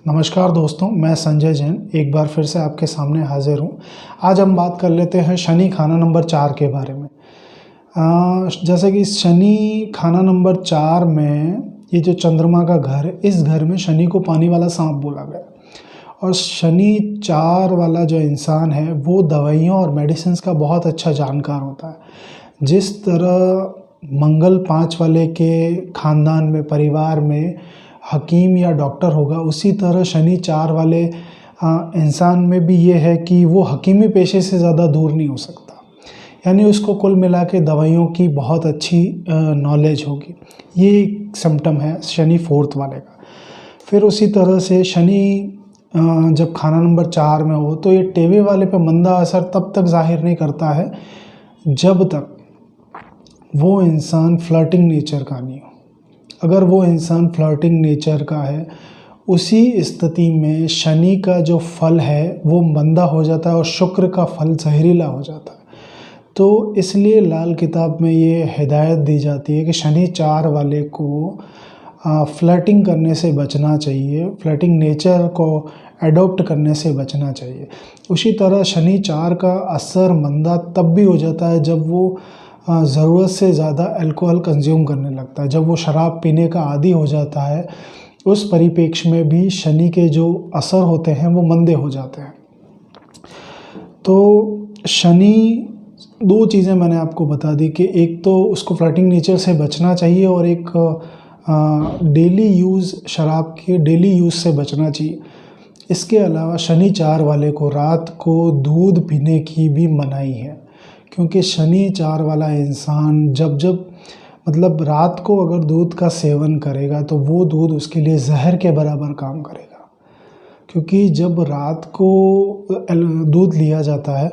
नमस्कार दोस्तों, मैं संजय जैन एक बार फिर से आपके सामने हाजिर हूँ। आज हम बात कर लेते हैं शनि खाना नंबर 4 के बारे में। जैसे कि शनि खाना नंबर 4 में ये जो चंद्रमा का घर है, इस घर में शनि को पानी वाला सांप बोला गया। और शनि 4 वाला जो इंसान है वो दवाइयों और मेडिसिन्स का बहुत अच्छा जानकार होता है। जिस तरह मंगल 5 वाले के ख़ानदान में, परिवार में हकीम या डॉक्टर होगा, उसी तरह शनि 4 वाले इंसान में भी ये है कि वो हकीमी पेशे से ज़्यादा दूर नहीं हो सकता। यानी उसको कुल मिला के दवाइयों की बहुत अच्छी नॉलेज होगी। ये एक सिम्पटम है शनि 4th वाले का। फिर उसी तरह से शनि जब खाना नंबर 4 में हो तो ये टेवे वाले पे मंदा असर तब तक ज़ाहिर नहीं करता है जब तक वो इंसान फ्लर्टिंग नेचर का नहीं हो। अगर वो इंसान फ्लर्टिंग नेचर का है, उसी स्थिति में शनि का जो फल है वो मंदा हो जाता है और शुक्र का फल जहरीला हो जाता है। तो इसलिए लाल किताब में ये हिदायत दी जाती है कि शनि 4 वाले को फ्लर्टिंग करने से बचना चाहिए, फ्लर्टिंग नेचर को एडॉप्ट करने से बचना चाहिए। उसी तरह शनि 4 का असर मंदा तब भी हो जाता है जब वो ज़रूरत से ज़्यादा अल्कोहल कंज्यूम करने लगता है, जब वो शराब पीने का आदी हो जाता है। उस परिप्रेक्ष्य में भी शनि के जो असर होते हैं वो मंदे हो जाते हैं। तो शनि 2 चीज़ें मैंने आपको बता दी कि एक तो उसको फ्लर्टिंग नेचर से बचना चाहिए और एक डेली यूज़, शराब के डेली यूज़ से बचना चाहिए। इसके अलावा शनि 4 वाले को रात को दूध पीने की भी मनाही है, क्योंकि शनि 4 वाला इंसान जब मतलब रात को अगर दूध का सेवन करेगा तो वो दूध उसके लिए जहर के बराबर काम करेगा। क्योंकि जब रात को दूध लिया जाता है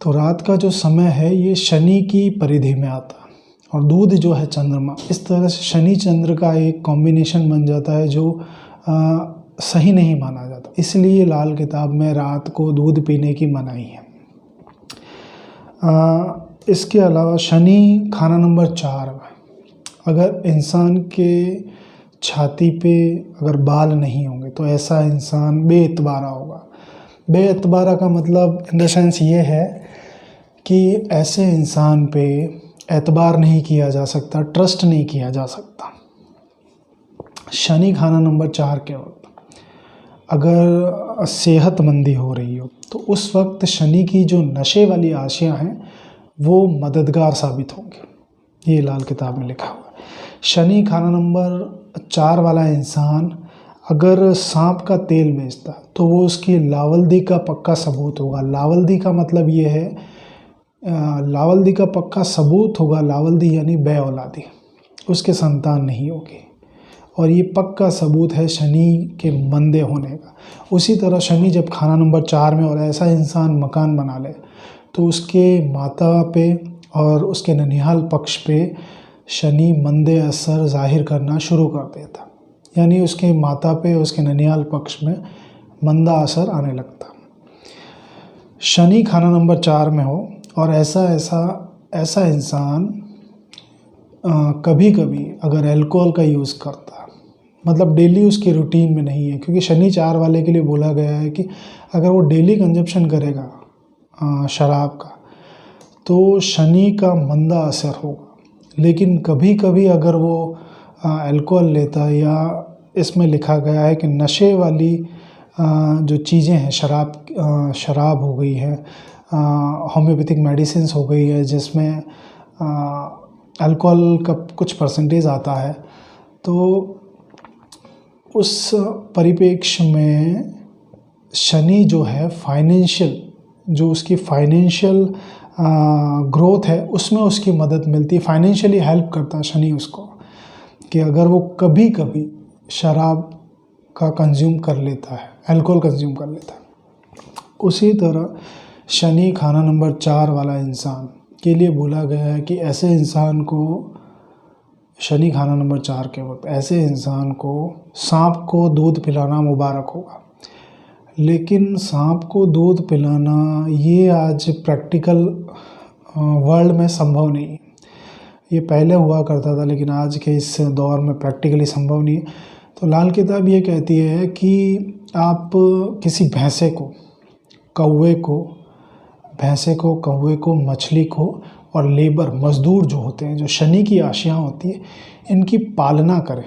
तो रात का जो समय है ये शनि की परिधि में आता है और दूध जो है चंद्रमा, इस तरह से शनि चंद्र का एक कॉम्बिनेशन बन जाता है जो सही नहीं माना जाता। इसलिए लाल किताब में रात को दूध पीने की मनाही है। इसके अलावा शनि खाना नंबर 4 में अगर इंसान के छाती पे अगर बाल नहीं होंगे तो ऐसा इंसान बेएतबारा होगा। बेएतबारा का मतलब इन द सेंस ये है कि ऐसे इंसान पे एतबार नहीं किया जा सकता, ट्रस्ट नहीं किया जा सकता। शनि खाना नंबर 4 के वक्त अगर सेहतमंदी हो रही हो तो उस वक्त शनि की जो नशे वाली आशियाँ हैं वो मददगार साबित होंगी। ये लाल किताब में लिखा हुआ है। शनि खाना नंबर 4 वाला इंसान अगर सांप का तेल बेचता तो वो उसकी लावल्दी का पक्का सबूत होगा। लावल्दी का मतलब ये है, लावल्दी का पक्का सबूत होगा। लावल्दी यानी बे औलादी, उसके संतान नहीं होगी और ये पक्का सबूत है शनि के मंदे होने का। उसी तरह शनि जब खाना नंबर 4 में और ऐसा इंसान मकान बना ले तो उसके माता पे और उसके ननिहाल पक्ष पे शनि मंदे असर जाहिर करना शुरू कर देता। यानी उसके माता पे, उसके ननिहाल पक्ष में मंदा असर आने लगता। शनि खाना नंबर 4 में हो और ऐसा इंसान कभी कभी अगर अल्कोहल का यूज़ करता, मतलब डेली उसकी रूटीन में नहीं है, क्योंकि शनि 4 वाले के लिए बोला गया है कि अगर वो डेली कंजप्शन करेगा शराब का तो शनि का मंदा असर होगा। लेकिन कभी कभी अगर वो अल्कोहल लेता है, या इसमें लिखा गया है कि नशे वाली जो चीज़ें हैं, शराब हो गई है, होम्योपैथिक मेडिसिन्स हो गई है जिसमें अल्कोहल का कुछ परसेंटेज आता है, तो उस परिप्रेक्ष्य में शनि जो है फाइनेंशियल, जो उसकी फाइनेंशियल ग्रोथ है उसमें उसकी मदद मिलती है। फाइनेंशियली हेल्प करता है शनि उसको, कि अगर वो कभी कभी शराब का कंज्यूम कर लेता है, अल्कोहल कंज्यूम कर लेता है। उसी तरह शनि खाना नंबर 4 वाला इंसान के लिए बोला गया है कि ऐसे इंसान को, शनि खाना नंबर 4 के वक्त ऐसे इंसान को सांप को दूध पिलाना मुबारक होगा। लेकिन सांप को दूध पिलाना ये आज प्रैक्टिकल वर्ल्ड में संभव नहीं है। ये पहले हुआ करता था लेकिन आज के इस दौर में प्रैक्टिकली संभव नहीं है। तो लाल किताब ये कहती है कि आप किसी भैंसे को, कौवे को, मछली को और लेबर मज़दूर जो होते हैं, जो शनि की आशियाँ होती है, इनकी पालना करें।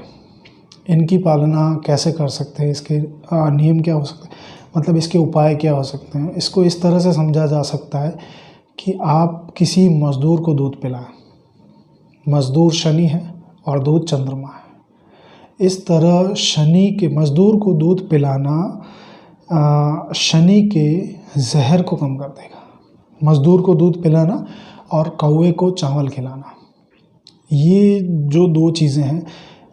इनकी पालना कैसे कर सकते हैं, इसके नियम क्या हो सकते हैं, मतलब इसके उपाय क्या हो सकते हैं। इसको इस तरह से समझा जा सकता है कि आप किसी मज़दूर को दूध पिलाएं। मज़दूर शनि है और दूध चंद्रमा है। इस तरह शनि के मज़दूर को दूध पिलाना शनि के जहर को कम कर देगा। मज़दूर को दूध पिलाना और कौवे को चावल खिलाना, ये जो 2 चीज़ें हैं,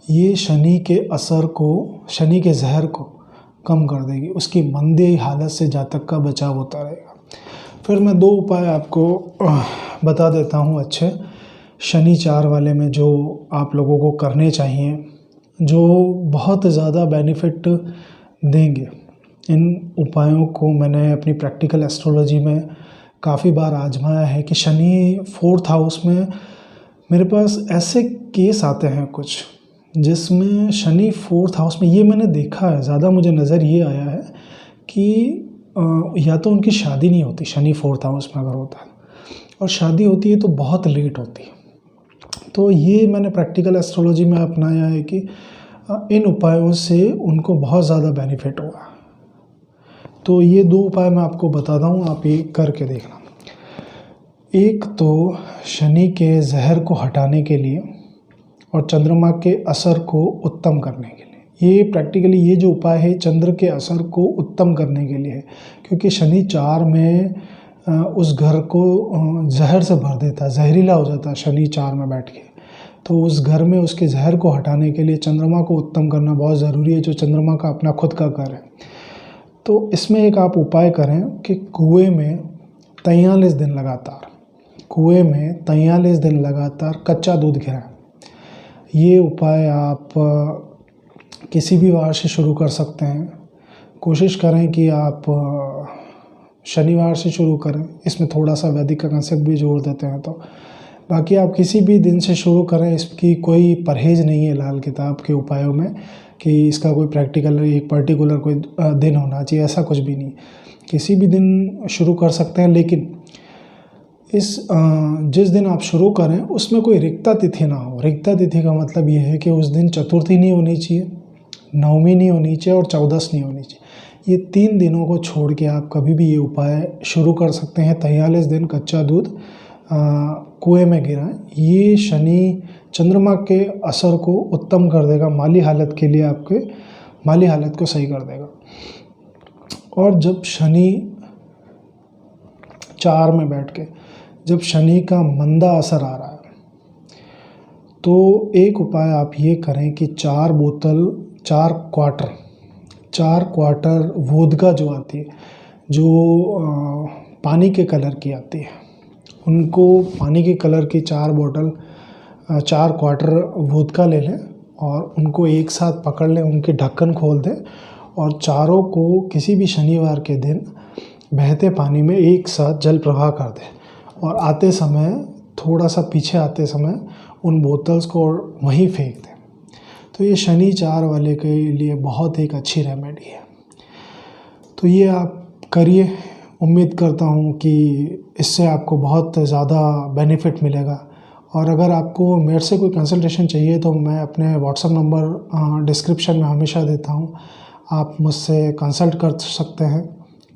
ये शनि के असर को, शनि के जहर को कम कर देगी। उसकी मंदी हालत से जातक का बचाव होता रहेगा। फिर मैं 2 उपाय आपको बता देता हूँ अच्छे शनि 4 वाले में, जो आप लोगों को करने चाहिए, जो बहुत ज़्यादा बेनिफिट देंगे। इन उपायों को मैंने अपनी प्रैक्टिकल एस्ट्रोलॉजी में काफ़ी बार आजमाया है कि शनि 4th हाउस में मेरे पास ऐसे केस आते हैं कुछ, जिसमें शनि 4th हाउस में, ये मैंने देखा है, ज़्यादा मुझे नज़र ये आया है कि या तो उनकी शादी नहीं होती शनि 4th हाउस में अगर होता है, और शादी होती है तो बहुत लेट होती है। तो ये मैंने प्रैक्टिकल एस्ट्रोलॉजी में अपनाया है कि इन उपायों से उनको बहुत ज़्यादा बेनिफिट होगा। तो ये 2 उपाय मैं आपको बताता हूँ, आप ये करके देखना। एक तो शनि के जहर को हटाने के लिए और चंद्रमा के असर को उत्तम करने के लिए। ये प्रैक्टिकली ये जो उपाय है चंद्र के असर को उत्तम करने के लिए है, क्योंकि शनि 4 में उस घर को जहर से भर देता है, जहरीला हो जाता है शनि 4 में बैठ के। तो उस घर में उसके जहर को हटाने के लिए चंद्रमा को उत्तम करना बहुत ज़रूरी है, जो चंद्रमा का अपना खुद का घर है। तो इसमें एक आप उपाय करें कि कुएं में 43 दिन लगातार कच्चा दूध गिराएं। ये उपाय आप किसी भी वार से शुरू कर सकते हैं। कोशिश करें कि आप शनिवार से शुरू करें, इसमें थोड़ा सा वैदिक का कंसेप्ट भी जोड़ देते हैं। तो बाकी आप किसी भी दिन से शुरू करें, इसकी कोई परहेज़ नहीं है लाल किताब के उपायों में कि इसका कोई प्रैक्टिकल एक पर्टिकुलर कोई दिन होना चाहिए, ऐसा कुछ भी नहीं। किसी भी दिन शुरू कर सकते हैं, लेकिन जिस दिन आप शुरू करें उसमें कोई रिक्ता तिथि ना हो। रिक्ता तिथि का मतलब ये है कि उस दिन चतुर्थी नहीं होनी चाहिए, नवमी नहीं होनी चाहिए और 14 नहीं होनी चाहिए। ये 3 दिनों को छोड़ के आप कभी भी ये उपाय शुरू कर सकते हैं। 43 दिन कच्चा दूध कुएं में गिराएं। ये शनि चंद्रमा के असर को उत्तम कर देगा, माली हालत के लिए आपके माली हालत को सही कर देगा। और जब शनि 4 में बैठ के जब शनि का मंदा असर आ रहा है, तो एक उपाय आप ये करें कि 4 क्वार्टर वोदका जो आती है, जो पानी के कलर की आती है, उनको पानी के कलर की 4 क्वार्टर वोदका ले लें और उनको एक साथ पकड़ लें, उनके ढक्कन खोल दें और चारों को किसी भी शनिवार के दिन बहते पानी में एक साथ जल प्रवाह कर दें और आते समय थोड़ा सा पीछे आते समय उन बोतल्स को वहीं फेंक दें। तो ये शनि 4 वाले के लिए बहुत एक अच्छी रेमेडी है। तो ये आप करिए, उम्मीद करता हूँ कि इससे आपको बहुत ज़्यादा बेनिफिट मिलेगा। और अगर आपको मेरे से कोई कंसल्टेशन चाहिए तो मैं अपने व्हाट्सएप नंबर डिस्क्रिप्शन में हमेशा देता हूँ, आप मुझसे कंसल्ट कर सकते हैं।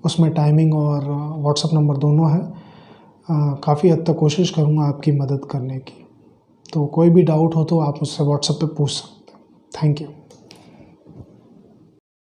उसमें टाइमिंग और व्हाट्सएप नंबर दोनों है। काफ़ी हद तक कोशिश करूँगा आपकी मदद करने की। तो कोई भी डाउट हो तो आप मुझसे व्हाट्सएप पे पूछ सकते हैं। Thank you.